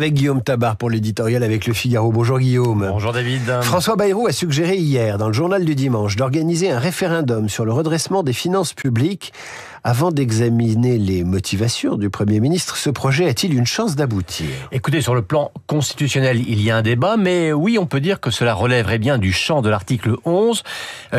Avec Guillaume Tabar pour l'éditorial avec Le Figaro. Bonjour Guillaume. Bonjour David. François Bayrou a suggéré hier dans le journal du dimanche d'organiser un référendum sur le redressement des finances publiques. Avant d'examiner les motivations du Premier ministre, ce projet a-t-il une chance d'aboutir ? Écoutez, sur le plan constitutionnel, il y a un débat, mais oui, on peut dire que cela relèverait bien du champ de l'article 11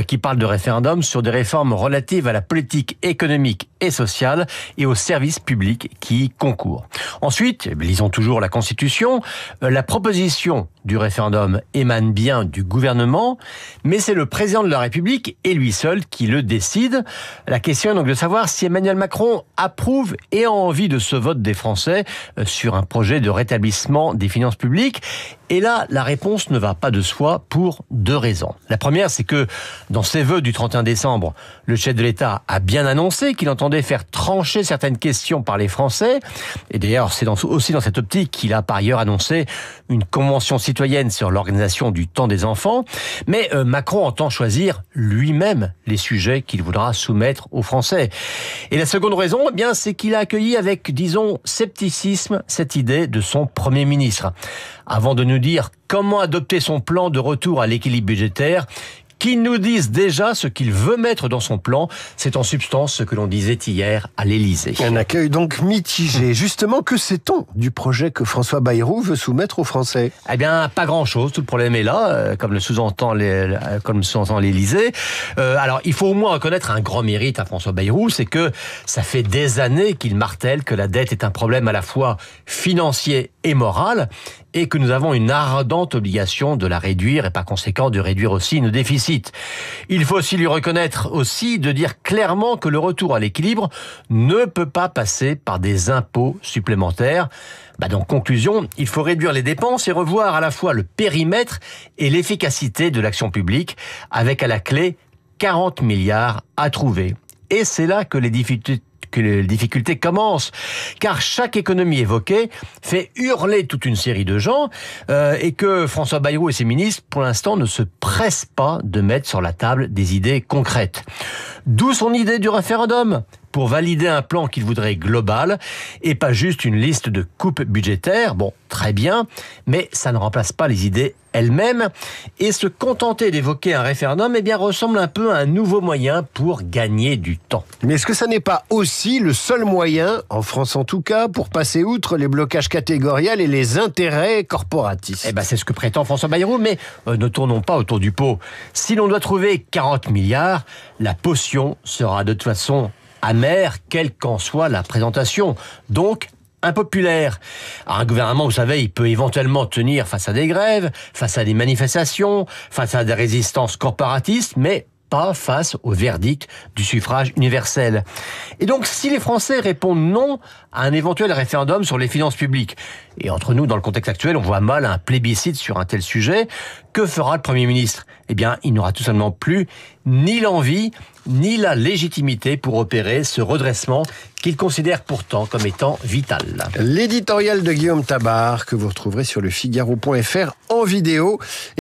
qui parle de référendum sur des réformes relatives à la politique économique et sociale et aux services publics qui y concourent. Ensuite, lisons toujours la Constitution, la proposition du référendum émane bien du gouvernement, mais c'est le président de la République et lui seul qui le décide. La question est donc de savoir si Emmanuel Macron approuve et a envie de ce vote des Français sur un projet de rétablissement des finances publiques. Et là, la réponse ne va pas de soi pour deux raisons. La première, c'est que dans ses vœux du 31 décembre, le chef de l'État a bien annoncé qu'il entendait faire trancher certaines questions par les Français. Et d'ailleurs, c'est aussi dans cette optique qu'il a par ailleurs annoncé une convention citoyenne sur l'organisation du temps des enfants. Mais Macron entend choisir lui-même les sujets qu'il voudra soumettre aux Français. Et la seconde raison, eh bien, c'est qu'il a accueilli avec, disons, scepticisme cette idée de son Premier ministre. Avant de nous dire comment adopter son plan de retour à l'équilibre budgétaire, qu'il nous dise déjà ce qu'il veut mettre dans son plan. C'est en substance ce que l'on disait hier à l'Élysée. Un accueil donc mitigé. Justement, que sait-on du projet que François Bayrou veut soumettre aux Français ? Eh bien, pas grand-chose. Tout le problème est là, comme le sous-entend l'Élysée. Alors, il faut au moins reconnaître un grand mérite à François Bayrou, c'est que ça fait des années qu'il martèle que la dette est un problème à la fois financier et moral, et que nous avons une ardente obligation de la réduire et par conséquent de réduire aussi nos déficits. Il faut aussi lui reconnaître aussi de dire clairement que le retour à l'équilibre ne peut pas passer par des impôts supplémentaires. Donc, conclusion, il faut réduire les dépenses et revoir à la fois le périmètre et l'efficacité de l'action publique, avec à la clé 40 milliards à trouver. Et c'est là que les difficultés commencent, car chaque économie évoquée fait hurler toute une série de gens et que François Bayrou et ses ministres, pour l'instant, ne se pressent pas de mettre sur la table des idées concrètes. D'où son idée du référendum, pour valider un plan qu'il voudrait global et pas juste une liste de coupes budgétaires. Bon, très bien, mais ça ne remplace pas les idées elles-mêmes. Et se contenter d'évoquer un référendum, ressemble un peu à un nouveau moyen pour gagner du temps. Mais est-ce que ça n'est pas aussi le seul moyen, en France en tout cas, pour passer outre les blocages catégoriels et les intérêts corporatistes ? C'est ce que prétend François Bayrou, mais ne tournons pas autour du pot. Si l'on doit trouver 40 milliards, la potion sera de toute façon amère, quelle qu'en soit la présentation. Donc, impopulaire. Alors, un gouvernement, vous savez, il peut éventuellement tenir face à des grèves, face à des manifestations, face à des résistances corporatistes, mais pas face au verdict du suffrage universel. Et donc, si les Français répondent non à un éventuel référendum sur les finances publiques, et entre nous, dans le contexte actuel, on voit mal un plébiscite sur un tel sujet, que fera le Premier ministre ? Il n'aura tout simplement plus ni l'envie, ni la légitimité pour opérer ce redressement qu'il considère pourtant comme étant vital. L'éditorial de Guillaume Tabar, que vous retrouverez sur lefigaro.fr en vidéo.